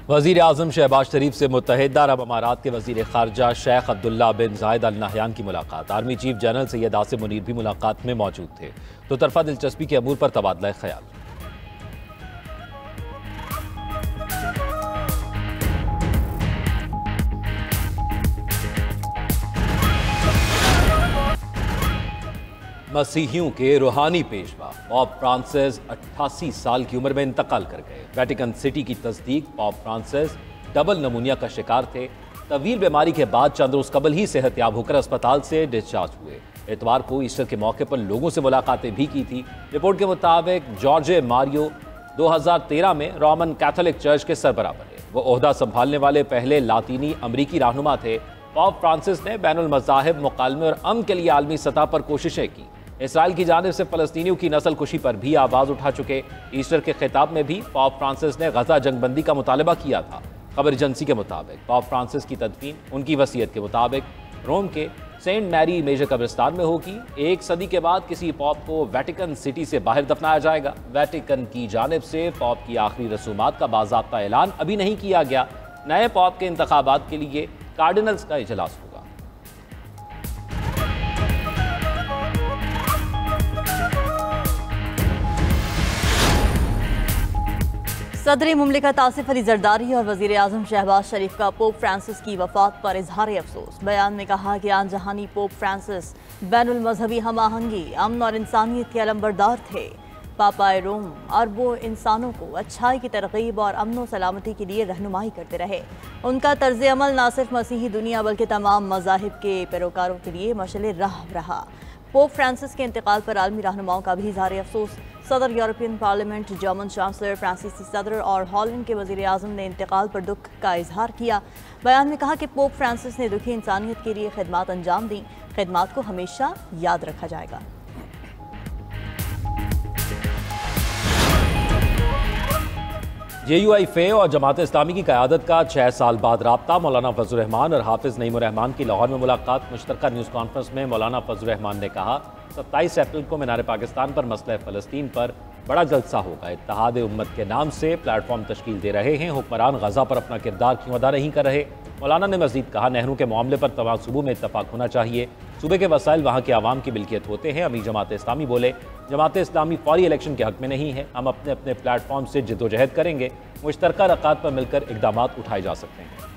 वज़ीर आज़म शहबाज शरीफ से मुत्तहिदा अरब अमारात के वज़ीर ख़ारजा शेख अब्दुल्ला बिन जायद अल नहयान की मुलाकात। Army chief general Syed Asim Munir भी मुलाकात में मौजूद थे। तो तरफा दिलचस्पी के अमूर पर तबादला ख्याल। मसीहियों के रूहानी पेशवा पॉप फ्रांसिस 88 साल की उम्र में इंतकाल कर गए। वेटिकन सिटी की तस्दीक, पॉप फ्रांसिस डबल नमूनिया का शिकार थे। तवील बीमारी के बाद चंद रोज कबल ही सेहतयाब होकर अस्पताल से डिस्चार्ज हुए। इतवार को ईस्टर के मौके पर लोगों से मुलाकातें भी की थी। रिपोर्ट के मुताबिक जॉर्जे मारियो 2013 में रोमन कैथोलिक चर्च के सरबराह बने। वो ओहदा संभालने वाले पहले लातीनी अमरीकी रहनुमा थे। पॉप फ्रांसिस ने बैनुल मज़ाहिब मुकालमे और अमन के लिए आलमी सतह पर कोशिशें की। इसराइल की जानिब से फ़लस्तीनियों की नस्ल कुशी पर भी आवाज़ उठा चुके। ईस्टर के खिताब में भी पॉप फ्रांसिस ने गजा जंगबंदी का मुतालबा किया था। खबर एजेंसी के मुताबिक पॉप फ्रांसिस की तदफीन उनकी वसीयत के मुताबिक रोम के सेंट मैरी मेजर कब्रिस्तान में होगी। 1 सदी के बाद किसी पॉप को वेटिकन सिटी से बाहर दफनाया जाएगा। वेटिकन की जानिब से पॉप की आखिरी रसूमात का बाज़ाब्ता ऐलान अभी नहीं किया गया। नए पॉप के इंतखाबात के लिए कार्डिनल्स का इजलास होगा। सदर मुमलिकत आसिफ अली जरदारी और वज़ीर आज़म शहबाज शरीफ का पोप फ्रांसिस की वफ़ात पर इजहार अफसोस। बयान में कहा कि आन जहानी पोप फ्रांसिस बैनुल मजहबी हम आहंगी, अमन और इंसानियत के अलमबरदार थे। पापाए रोम अरबों इंसानों को अच्छाई की तरगीब और अमन व सलामती के लिए रहनुमाई करते रहे। उनका तर्ज अमल न सिर्फ मसीही दुनिया बल्कि तमाम मज़ाहिब के पैरोकारों के लिए मशअल राह रहा। पोप फ्रांसिस के इंतकाल पर आलमी रहनुमाओं का भी इजहार अफसोस। सदर यूरोपियन पार्लियामेंट, जर्मन चांसलर, फ्रांसीसी सदर और हॉलैंड के वज़ीर आज़म ने इंतकाल पर दुख का इजहार किया। बयान में कहा कि पोप फ्रांसिस ने दुखी इंसानियत के लिए खिदमात अंजाम दी। खिदमात को हमेशा याद रखा जाएगा। JUIFA और जमात इस्लामी की क़यादत का 6 साल बाद राब्ता। मौलाना फजल रहमान और हाफिज़ नईमुर रहमान की लाहौर में मुलाकात। मुश्तरका न्यूज़ कॉन्फ्रेंस में मौलाना फजल रहमान ने कहा 27 अप्रैल को मीनार पाकिस्तान पर मसला फ़लस्तीन पर बड़ा जलसा होगा। इत्तेहाद उम्मत के नाम से प्लेटफॉर्म तश्कील दे रहे हैं। हुक्मरान गजा पर अपना किरदार क्यों अदा नहीं कर रहे। मौलाना ने मजीद कहा नहरों के मामले पर तमाम सूबों में इत्तफाक होना चाहिए। सूबे के वसाइल वहाँ के आवाम की मिल्कियत होते हैं। अमीर जमात इस्लामी बोले जमात इस्लामी फौरी इलेक्शन के हक में नहीं है। हम अपने अपने प्लेटफॉर्म से जिद्दोजहद करेंगे। मुश्तरका रकात पर मिलकर इकदाम उठाए जा सकते हैं।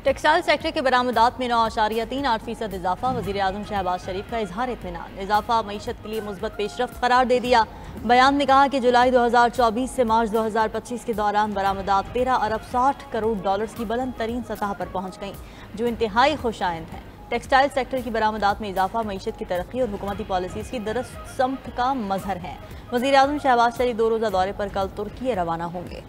टेक्सटाइल सेक्टर के बरामदात में 9.38% इजाफा। वज़ीर आज़म शहबाज शरीफ का इजहार इत्मीनान। इजाफा मईशत के लिए मुस्बत पेशरफ्त करार दे दिया। बयान में कहा कि जुलाई 2024 से मार्च 2025 के दौरान बरामदात 13 अरब 60 करोड़ डॉलर्स की बुलंद तरीन सतह पर पहुँच गईं, जो इंतहाई खुशाइंद हैं। टेक्सटाइल सेक्टर की बरामदात में इजाफा मईशत की तरक्की और हुकूमती पॉलिसीज़ की दुरुस्त समत का मजहर है। वज़ीर आज़म शहबाज शरीफ 2 रोज़ा दौरे पर कल तुर्की रवाना होंगे।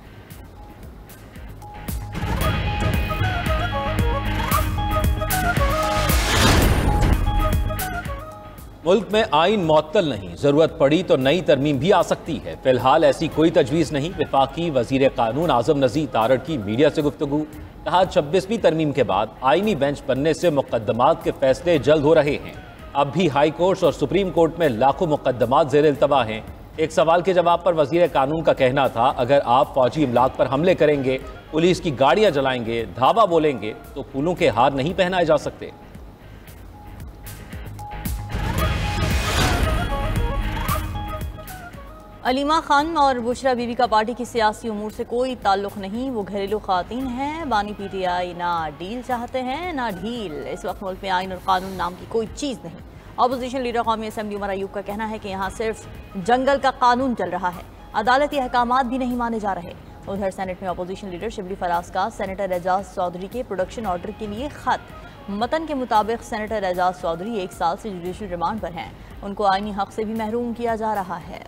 मुल्क में आइन मुअत्तल नहीं, जरूरत पड़ी तो नई तरमीम भी आ सकती है। फिलहाल ऐसी कोई तजवीज़ नहीं। वफाकी वजीर कानून आज़म नज़ीर तारड़ की मीडिया से गुफ्तगू। कहा 26वीं तरमीम के बाद आइनी बेंच बनने से मुकदमात के फैसले जल्द हो रहे हैं। अब भी हाई कोर्ट और सुप्रीम कोर्ट में लाखों मुकदमात ज़ेर इल्तवा हैं। एक सवाल के जवाब पर वजीर कानून का कहना था अगर आप फौजी इमलाक पर हमले करेंगे, पुलिस की गाड़ियां जलाएंगे, धावा बोलेंगे तो फूलों के हार नहीं पहनाए जा सकते। अलीमा खान और बुशरा बीबी का पार्टी की सियासी उमूर से कोई ताल्लुक नहीं। वो घरेलू खातीन हैं। बानी PTI ना डील चाहते हैं ना ढील। इस वक्त मुल्क में आइन और कानून नाम की कोई चीज़ नहीं। अपोजिशन लीडर कौमी असम्बली उमर अयूब का कहना है कि यहाँ सिर्फ जंगल का कानून चल रहा है, अदालती अहकामात भी नहीं माने जा रहे। उधर सेनेट में अपोजिशन लीडर शिबली फराज का सेनेटर एजाज चौधरी के प्रोडक्शन ऑर्डर के लिए खत। मतन के मुताबिक सेनेटर एजाज चौधरी 1 साल से जुडिशल रिमांड पर हैं। उनको आइनी हक से भी महरूम किया जा रहा है।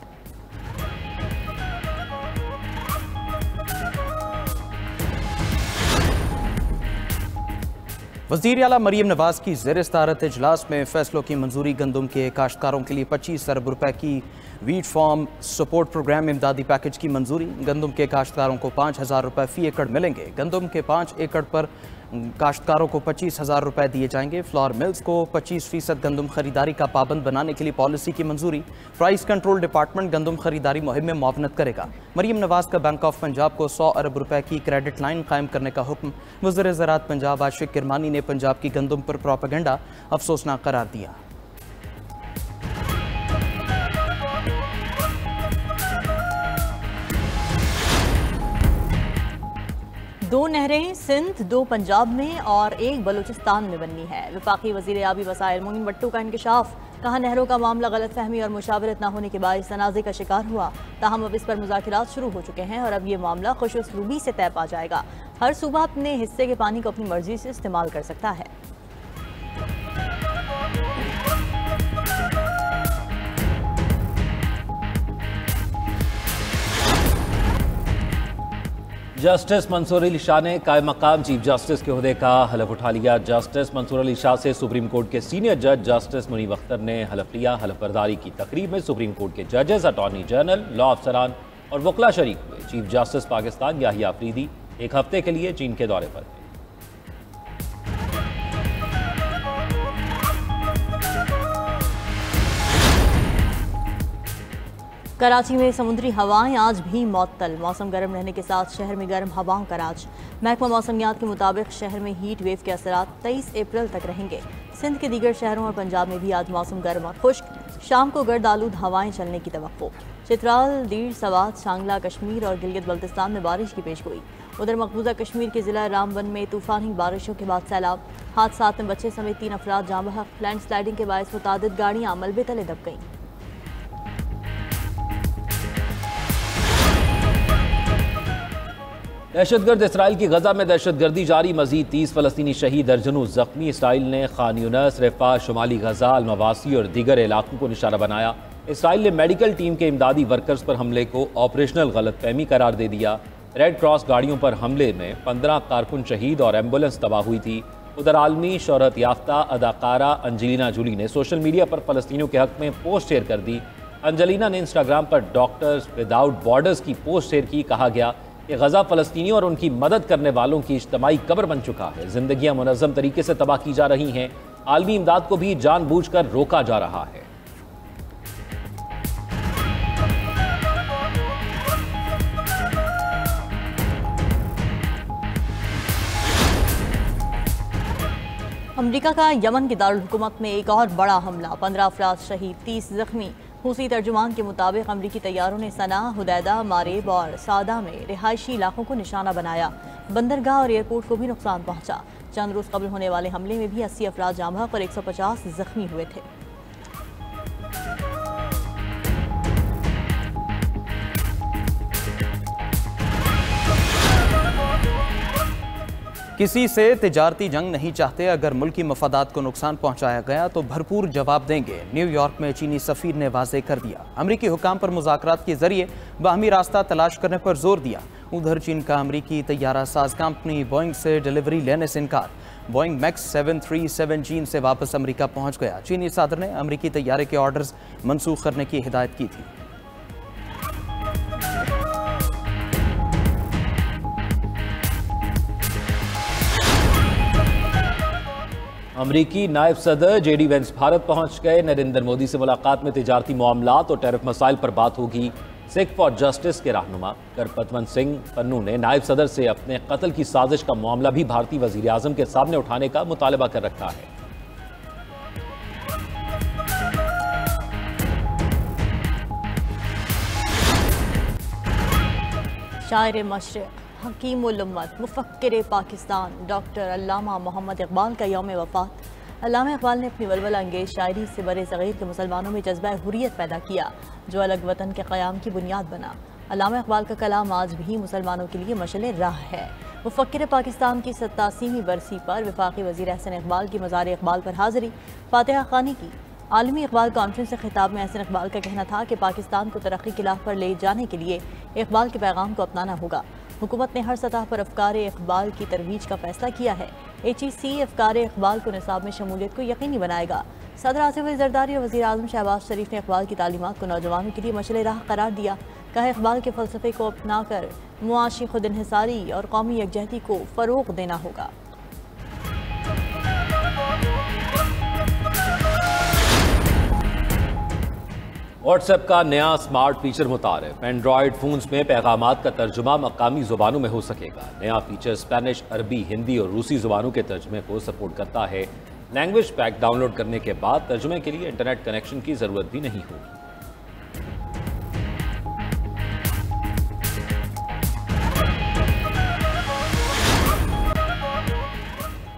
वज़ीर आला मरीम नवाज की ज़ेर सदारत इजलास में फैसलों की मंजूरी। गंदम के काश्तकारों के लिए 25 अरब रुपए की वीट फार्म सपोर्ट प्रोग्राम इमदादी पैकेज की मंजूरी। गंदम के काश्तकारों को 5,000 रुपए फ़ी एकड़ मिलेंगे। गंदम के 5 एकड़ पर काश्तकारों को 25,000 रुपये दिए जाएंगे। फ्लोर मिल्स को 25% गंदम खरीदारी का पाबंद बनाने के लिए पॉलिसी की मंजूरी। प्राइस कंट्रोल डिपार्टमेंट गंदम खरीदारी मुहिम में मुआवनत करेगा। मरीम नवाज का बैंक ऑफ पंजाब को 100 अरब रुपए की क्रेडिट लाइन कायम करने का हुक्म। वज़ीर ज़राअत पंजाब आशिक किरमानी ने पंजाब की गंदम पर प्रोपेगेंडा अफसोसनाक करार दिया। दो नहरें सिंध, दो पंजाब में और एक बलूचिस्तान में बननी है। वफाकी वज़ीर आबी वसाइल मोइन भट्टू का इंकशाफ। कहा नहरों का मामला गलतफहमी और मुशावरत न होने के बायस तनाज़े का शिकार हुआ। ताहम अब इस पर मुज़ाकरात शुरू हो चुके हैं और अब ये मामला खुशउस्लूबी से तय पा जाएगा। हर सूबा अपने हिस्से के पानी को अपनी मर्जी से इस्तेमाल कर सकता है। जस्टिस मंसूर अली शाह ने कायम मकाम चीफ जस्टिस के ओहदे का हलफ उठा लिया। जस्टिस मंसूर अली शाह से सुप्रीम कोर्ट के सीनियर जज जस्टिस मुनीब अख्तर ने हलफ लिया। हलफ बर्दारी की तकरीब में सुप्रीम कोर्ट के जजेस, अटॉर्नी जनरल, लॉ अफसरान और वकला शरीक हुए। चीफ जस्टिस पाकिस्तान याहिया अफरीदी एक हफ्ते के लिए चीन के दौरे पर थे। कराची में समुद्री हवाएं आज भी मअतल। मौसम गर्म रहने के साथ शहर में गर्म हवाओं का राज। महकमा मौसमियात के मुताबिक शहर में हीट वेव के असरात 23 अप्रैल तक रहेंगे। सिंध के दीगर शहरों और पंजाब में भी आज मौसम गर्म और खुश्क। शाम को गर्द आलूद हवाएं चलने की तवक्को। चित्राल, दीर, सवात, शांगला, कश्मीर और गिलगित बल्तिस्तान में बारिश की पेशगोई। उधर मकबूजा कश्मीर के जिला रामबन में तूफानी बारिशों के बाद सैलाब। हादसात में बच्चे समेत 3 अफराद जाँ बहक। लैंड स्लाइडिंग के बायस मुतादिद गाड़ियाँ मलबे तले दब गईं। दहशतगर्द इसराइल की गजा में दहशतगर्दी जारी। मजीद 30 फलस्तीनी शहीद, दर्जनों जख्मी। इसराइल ने खान यूनस, रेफा, शुमाली गजा, अलमवासी और दीगर इलाकों को निशाना बनाया। इसराइल ने मेडिकल टीम के इमदादी वर्कर्स पर हमले को ऑपरेशनल गलतफहमी करार दे दिया। रेड क्रॉस गाड़ियों पर हमले में 15 कारकुन शहीद और एम्बुलेंस तबाह हुई थी। उधर आलमी शोहरत याफ्ता अदाकारा अंजेलिना जोली ने सोशल मीडिया पर फलस्तीनियों के हक में पोस्ट शेयर कर दी। अंजेलिना ने इंस्टाग्राम पर डॉक्टर्स विदाउट बॉर्डर्स की पोस्ट शेयर की। कहा गया कि गजा फलस्तीनियों और उनकी मदद करने वालों की इज्तमाई कब्र बन चुका है। जिंदगियां मुनज़्ज़म तरीके से तबाह की जा रही हैं। आलमी इमदाद को भी जानबूझकर रोका जा रहा है। अमरीका का यमन के दारुल हुकूमत में एक और बड़ा हमला। 15 अफराद शहीद, 30 जख्मी। हुसी तर्जुमान के मुताबिक अमरीकी तैयारों ने सना, हुदैदा, मारेब और सादा में रिहायशी इलाकों को निशाना बनाया। बंदरगाह और एयरपोर्ट को भी नुकसान पहुंचा। चंद रोज कबल होने वाले हमले में भी 80 अफराद जाँ बहक और 150 जख्मी हुए थे। किसी से तिजारती जंग नहीं चाहते। अगर मुल्की मफादात को नुकसान पहुंचाया गया तो भरपूर जवाब देंगे। न्यूयॉर्क में चीनी सफीर ने वाज़े कर दिया। अमरीकी हुकाम पर मुज़ाकरात के जरिए बाहमी रास्ता तलाश करने पर जोर दिया। उधर चीन का अमरीकी तैयारा साज कंपनी बोइंग से डिलीवरी लेने से इनकार। बोइंग मैक्स 737 चीन से वापस अमरीका पहुंच गया। चीनी सदर ने अमरीकी तैयारे के ऑर्डर्स मनसूख करने की हिदायत की थी। अमरीकी नायब सदर जेडी वेंस भारत पहुंच गए। नरेंद्र मोदी से मुलाकात में तिजारती मामलात और टैरिफ मसाइल पर बात होगी। सिख फॉर जस्टिस के रहनुमा करपतवंत सिंह पन्नू ने नायब सदर से अपने कत्ल की साजिश का मामला भी भारतीय वजीर आजम के सामने उठाने का मुतालबा कर रखा है। शायर मशरिक़, हकीम उल उम्मत, मुफक्किर पाकिस्तान डॉक्टर अल्लामा मोहम्मद इकबाल का यौम वफ़ात। अल्लामा इकबाल ने अपनी वलवला अंगेज शायरी से बरे सग़ीर के मुसलमानों में जज्बा हुर्रियत पैदा किया, जो अलग वतन के क़याम की बुनियाद बना। अल्लामा इकबाल का कलाम आज भी मुसलमानों के लिए मशअल राह है। मुफक्किर पाकिस्तान की 87वीं बरसी पर वफाकी वज़ीर एहसन इकबाल की मज़ार इकबाल पर हाज़िरी, फातिहा ख़ानी की। आलमी इकबाल कॉन्फ्रेंस से खिताब में एहसन इकबाल का कहना था कि पाकिस्तान को तरक्की की राह पर ले जाने के लिए इकबाल के पैगाम को अपनाना होगा। हुकूमत ने हर सतह पर अफकार इकबाल की तरवीज का फैसला किया है। HEC अफकार इकबाल को निसाब में शमूलियत को यकीनी बनाएगा। सदर आसिफ अली ज़रदारी और वज़ीर आज़म शहबाज शरीफ ने इकबाल की तालीमात को नौजवानों के लिए मशअल राह करार दिया। कहा इकबाल के फ़लसफ़े को अपना कर मुआशी खुद इन्हिसारी और कौमी यकजहती को फ़रोग़ देना होगा। व्हाट्सएप का नया स्मार्ट फीचर मुतारिफ। एंड्रॉयड फोन्स में पैगामात का तर्जुमा मकामी जुबानों में हो सकेगा। नया फीचर स्पेनिश, अरबी, हिंदी और रूसी जुबानों के तर्जुमे को सपोर्ट करता है। लैंग्वेज पैक डाउनलोड करने के बाद तर्जुमे के लिए इंटरनेट कनेक्शन की जरूरत भी नहीं होगी।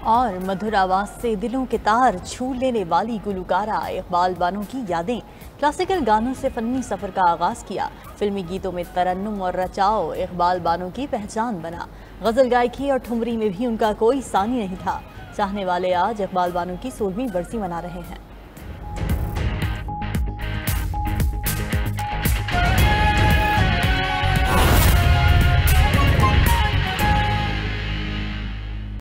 और मधुर आवाज से दिलों के तार छू लेने वाली गुलकारा इकबाल बानो की यादें। क्लासिकल गानों से फनी सफर का आगाज किया। फिल्मी गीतों में तरन्नुम और रचाओ इकबाल बानो की पहचान बना। गजल गायकी और ठुमरी में भी उनका कोई सानी नहीं था। चाहने वाले आज इकबाल बानो की 16वीं बरसी मना रहे हैं।